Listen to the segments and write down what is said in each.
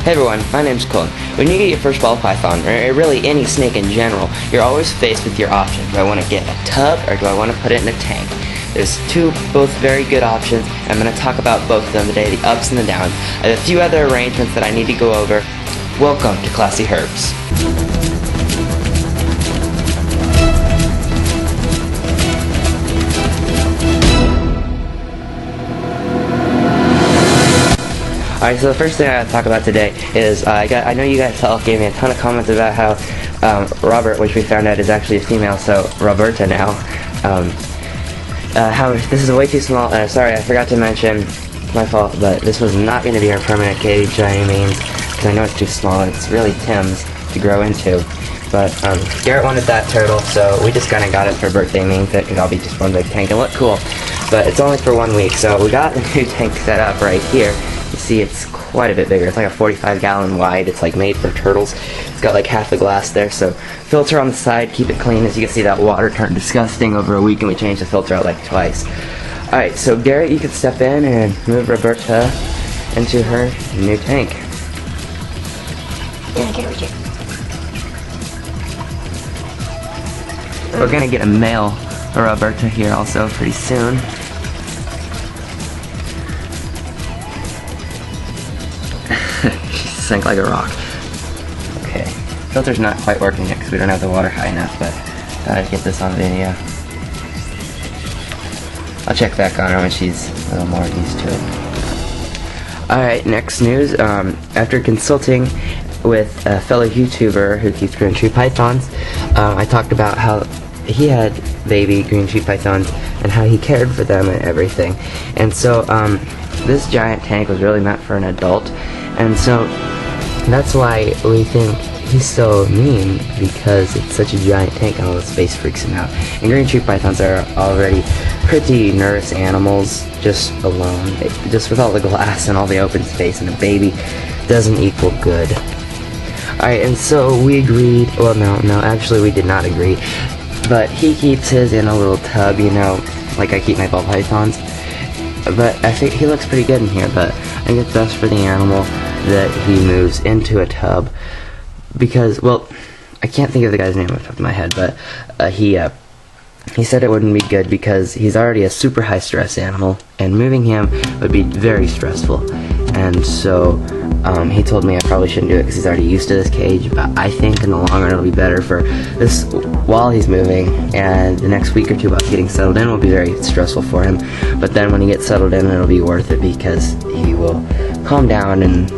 Hey everyone, my name's Colin. When you get your first ball python, or really any snake in general, you're always faced with your option. Do I want to get a tub, or do I want to put it in a tank? There's both very good options. I'm going to talk about both of them today, the ups and the downs. I have a few other arrangements that I need to go over. Welcome to ClassyHerps. Alright, so the first thing I gotta talk about today is I know you guys all gave me a ton of comments about how Robert, which we found out is actually a female, so Roberta now, how this is way too small. Sorry, I forgot to mention, my fault, but this was not going to be our permanent cage by any means, because I know it's too small and it's really Tim's to grow into. But Garrett wanted that turtle, so we just kind of got it for birthday, means that it'll be just one big tank and look cool. But it's only for 1 week, so we got the new tank set up right here. You see it's quite a bit bigger. It's like a 45-gallon wide. It's like made for turtles. It's got like half the glass there, so filter on the side, keep it clean. As you can see, that water turned disgusting over a week and we changed the filter out like twice. Alright, so Garrett, you can step in and move Roberta into her new tank. Yeah, get over here. We're gonna get a male Roberta here also pretty soon. She sank like a rock. Okay, filter's not quite working yet because we don't have the water high enough, but thought I'd get this on video. I'll check back on her when she's a little more used to it. Alright, next news. After consulting with a fellow YouTuber who keeps green tree pythons, I talked about how he had baby green tree pythons and how he cared for them and everything. And so this giant tank was really meant for an adult, and so that's why we think he's so mean, because it's such a giant tank and all the space freaks him out. And green tree pythons are already pretty nervous animals just alone. Just with all the glass and all the open space, and a baby doesn't equal good. Alright, and so we agreed, well no, actually we did not agree, but he keeps his in a little tub, you know, like I keep my ball pythons. But I think he looks pretty good in here, but I think it's best for the animal that he moves into a tub, because, well, I can't think of the guy's name off the top of my head, but he said it wouldn't be good because he's already a super high stress animal, and moving him would be very stressful. And so he told me I probably shouldn't do it because he's already used to this cage, but I think in the long run it'll be better for this while he's moving, and the next week or two while getting settled in will be very stressful for him, but then when he gets settled in it'll be worth it because he will calm down in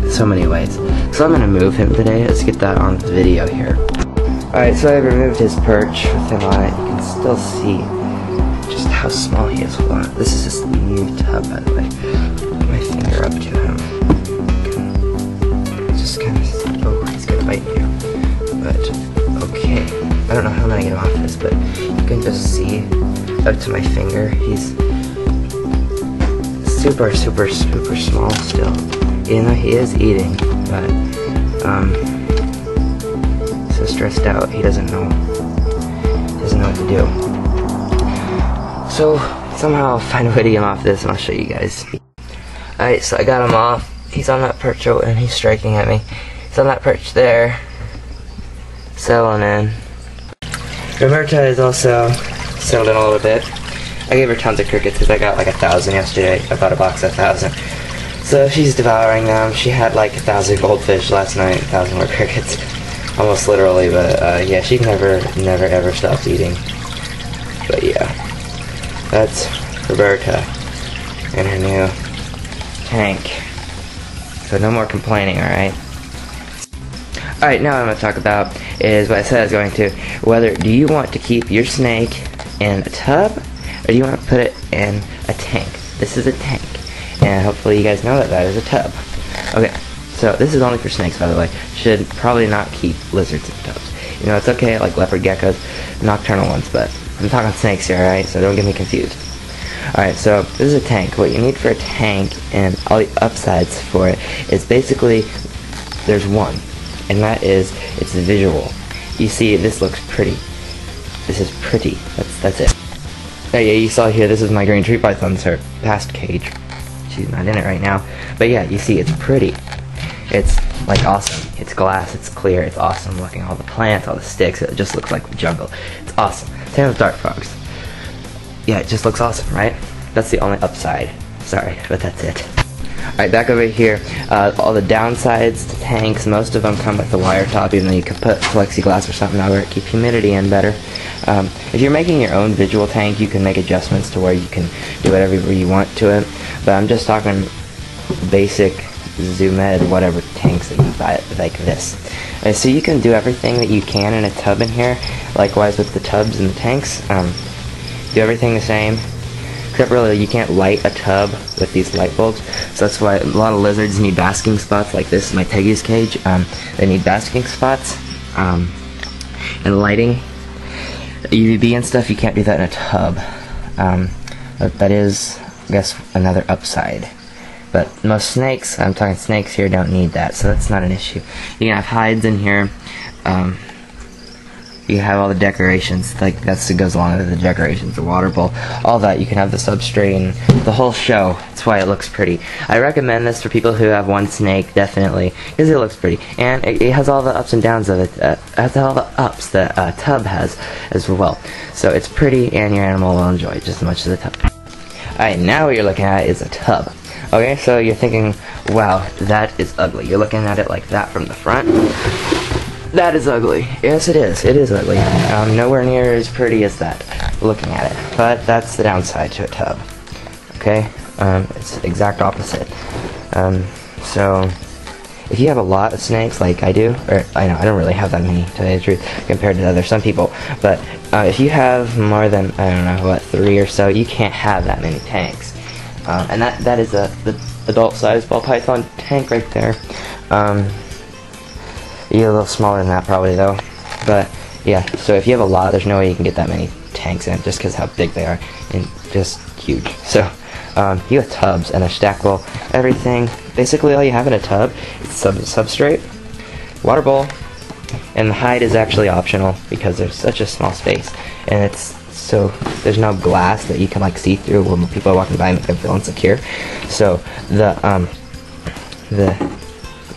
so many ways. So I'm going to move him today. Let's get that on the video here. Alright, so I removed his perch with him on it. You can still see just how small he is. Hold on. This is his new tub, by the way. Put my finger up to him. Just kind of, oh, he's gonna bite you. But, okay. I don't know how I'm gonna get him off this, but you can just see up to my finger. He's super small still. You know, he is eating, but, so stressed out, he doesn't know what to do. So, somehow I'll find a way to get him off this, and I'll show you guys. Alright, so I got him off. He's on that perch, and he's striking at me. He's on that perch there, settling in. Roberta is also settled in a little bit. I gave her tons of crickets because I got like 1,000 yesterday. I bought a box of 1,000. So she's devouring them. She had like 1,000 goldfish last night, 1,000 more crickets. Almost literally, but yeah, she never ever stops eating. But yeah, that's Roberta and her new tank. So no more complaining, alright? Alright, now what I'm going to talk about is what I said I was going to. Whether, do you want to keep your snake in a tub, or do you want to put it in a tank? This is a tank, and hopefully you guys know that that is a tub. Okay, so this is only for snakes, by the way. Should probably not keep lizards in tubs. You know, it's okay, like leopard geckos, nocturnal ones, but I'm talking snakes here, alright? So don't get me confused. Alright, so this is a tank. What you need for a tank, and all the upsides for it, is basically, there's one, and that is, it's visual. You see, this looks pretty. This is pretty. That's it. Oh yeah, you saw here, this is my green tree python's her past cage. She's not in it right now. But yeah, you see, it's pretty. It's like awesome. It's glass, it's clear, it's awesome looking. All the plants, all the sticks, it just looks like the jungle. It's awesome. Same with dart frogs. Yeah, it just looks awesome, right? That's the only upside. Sorry, but that's it. Alright, back over here, all the downsides to tanks, most of them come with the wire top, even though you could put plexiglass or something over it, keep humidity in better. If you're making your own visual tank, you can make adjustments to where you can do whatever you want to it, but I'm just talking basic Zoomed, whatever tanks that you buy, like this. So you can do everything that you can in a tub in here, likewise with the tubs and the tanks. Do everything the same. Except really, you can't light a tub with these light bulbs, so that's why a lot of lizards need basking spots. Like this is my Tegus cage. They need basking spots and lighting. UVB and stuff, you can't do that in a tub. But that is, I guess, another upside. But most snakes, I'm talking snakes here, don't need that, so that's not an issue. You can have hides in here. You have all the decorations, like that goes along with the decorations, the water bowl, all that. You can have the substrate and the whole show. That's why it looks pretty. I recommend this for people who have one snake, definitely, because it looks pretty. And it has all the ups and downs of it. It has all the ups that a tub has as well. So it's pretty, and your animal will enjoy it just as much as the tub. Alright, now what you're looking at is a tub. Okay, so you're thinking, wow, that is ugly. You're looking at it like that from the front. That is ugly. Yes, it is. It is ugly. Nowhere near as pretty as that, looking at it. But that's the downside to a tub. Okay? It's the exact opposite. So, if you have a lot of snakes, like I do, or I know, I don't really have that many, to tell you the truth, compared to some people, but if you have more than, I don't know, what, 3 or so, you can't have that many tanks. And that is the adult-sized ball python tank right there. You're a little smaller than that probably though, but yeah, so if you have a lot, there's no way you can get that many tanks in just because how big they are, and just huge. So you have tubs and they're stackable, everything. Basically all you have in a tub is substrate, water bowl, and the hide is actually optional because there's such a small space, and it's so there's no glass that you can like see through when people are walking by and make them feel insecure. So the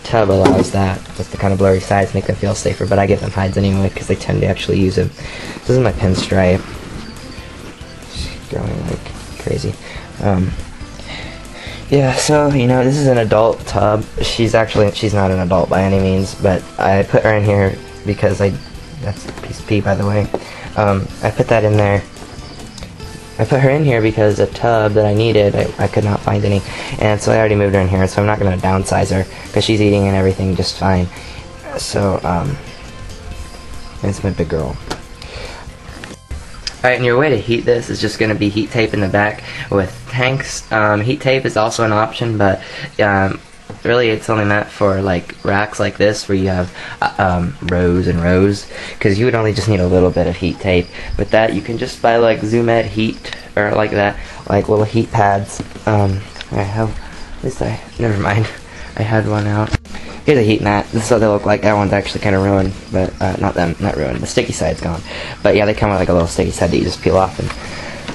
tub allows that with the kind of blurry sides, make them feel safer, but I give them hides anyway because they tend to actually use them. This is my pinstripe. She's growing like crazy. Yeah, so, you know, this is an adult tub. She's not an adult by any means, but I put her in here because that's a piece of pee, by the way. I put that in there. I put her in here because a tub that I needed, I could not find any, and so I already moved her in here, so I'm not going to downsize her, because she's eating and everything just fine. So, it's my big girl. Alright, and your way to heat this is just going to be heat tape in the back with tanks. Heat tape is also an option, but really it's only meant for like racks like this where you have rows and rows, because you would only just need a little bit of heat tape. With that you can just buy like Zoomed heat, or like that, like little heat pads. Never mind, I had one out. Here's a heat mat. This is what they look like. That one's actually kind of ruined, but not ruined. The sticky side's gone. But yeah, they come with like a little sticky side that you just peel off and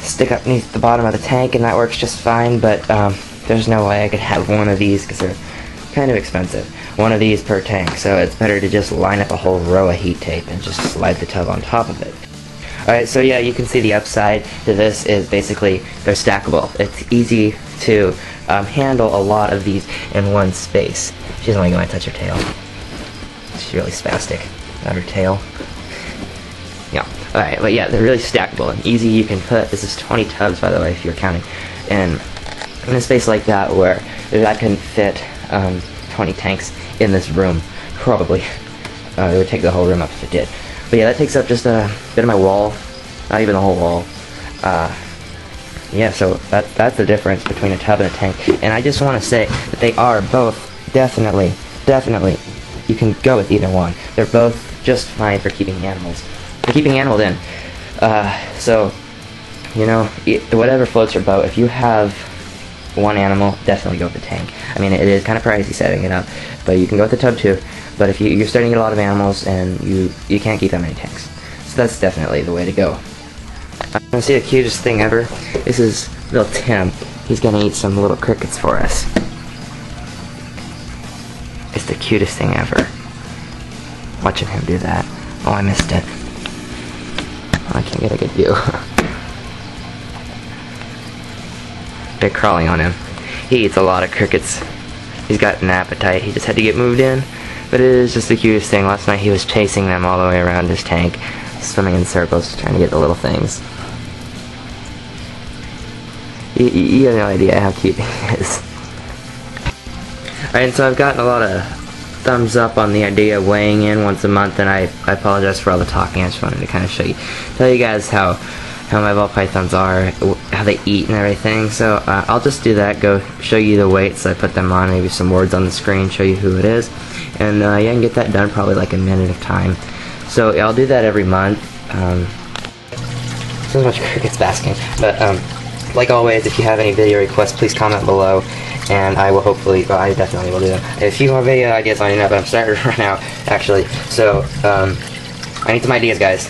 stick up beneath the bottom of the tank, and that works just fine. But there's no way I could have one of these because they're kind of expensive. One of these per tank, so it's better to just line up a whole row of heat tape and just slide the tub on top of it. Alright, so yeah, you can see the upside to this is basically they're stackable. It's easy to handle a lot of these in one space. She doesn't like when I touch her tail. She's really spastic. Not her tail. Yeah. Alright, but yeah, they're really stackable and easy. You can put, this is 20 tubs by the way if you're counting, and in a space like that where I can fit 20 tanks in this room, probably. It would take the whole room up if it did. But yeah, that takes up just a bit of my wall, not even the whole wall. Yeah, so that's the difference between a tub and a tank. And I just want to say that they are both definitely, you can go with either one. They're both just fine for keeping animals. For keeping animals in. So, you know, whatever floats your boat. If you have one animal, definitely go with the tank. I mean, it is kind of pricey setting it up, but you can go with the tub too. But if you're starting to get a lot of animals and you can't keep that many tanks, so that's definitely the way to go. I'm gonna see the cutest thing ever. This is little Tim. He's gonna eat some little crickets for us. is the cutest thing ever. Watching him do that. Oh, I missed it. Oh, I can't get a good view. They're crawling on him. He eats a lot of crickets. He's got an appetite. He just had to get moved in. But it is just the cutest thing. Last night he was chasing them all the way around his tank, swimming in circles, trying to get the little things. You have no idea how cute he is. Alright, so I've gotten a lot of thumbs up on the idea of weighing in once a month, and I apologize for all the talking. I just wanted to kind of tell you guys how my ball pythons are, how they eat and everything. So I'll just do that, go show you the weights, I put them on, maybe some words on the screen, show you who it is, and yeah, I can get that done probably like a minute of time. So yeah, I'll do that every month. So much crickets basking, but like always, if you have any video requests, please comment below, and I will hopefully, well, I definitely will do them. A few more video ideas on but I'm starting to run out, actually. So I need some ideas, guys.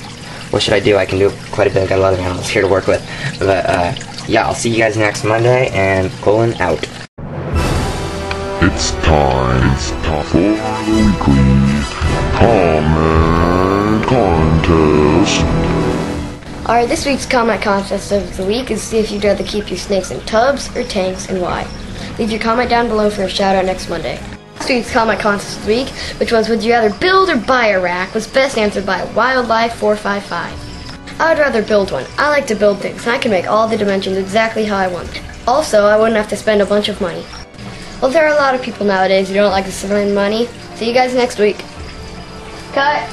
What should I do? I can do quite a bit. I've got a lot of animals here to work with. But, yeah, I'll see you guys next Monday, and Colin out. It's time for the weekly comment contest. Alright, this week's comment contest of the week is see if you'd rather keep your snakes in tubs or tanks and why. Leave your comment down below for a shout out next Monday. Last week's comment contest of the week, which was would you rather build or buy a rack, was best answered by Wildlife455. I would rather build one. I like to build things, and I can make all the dimensions exactly how I want. Also, I wouldn't have to spend a bunch of money. Well, there are a lot of people nowadays who don't like to spend money. See you guys next week. Cut!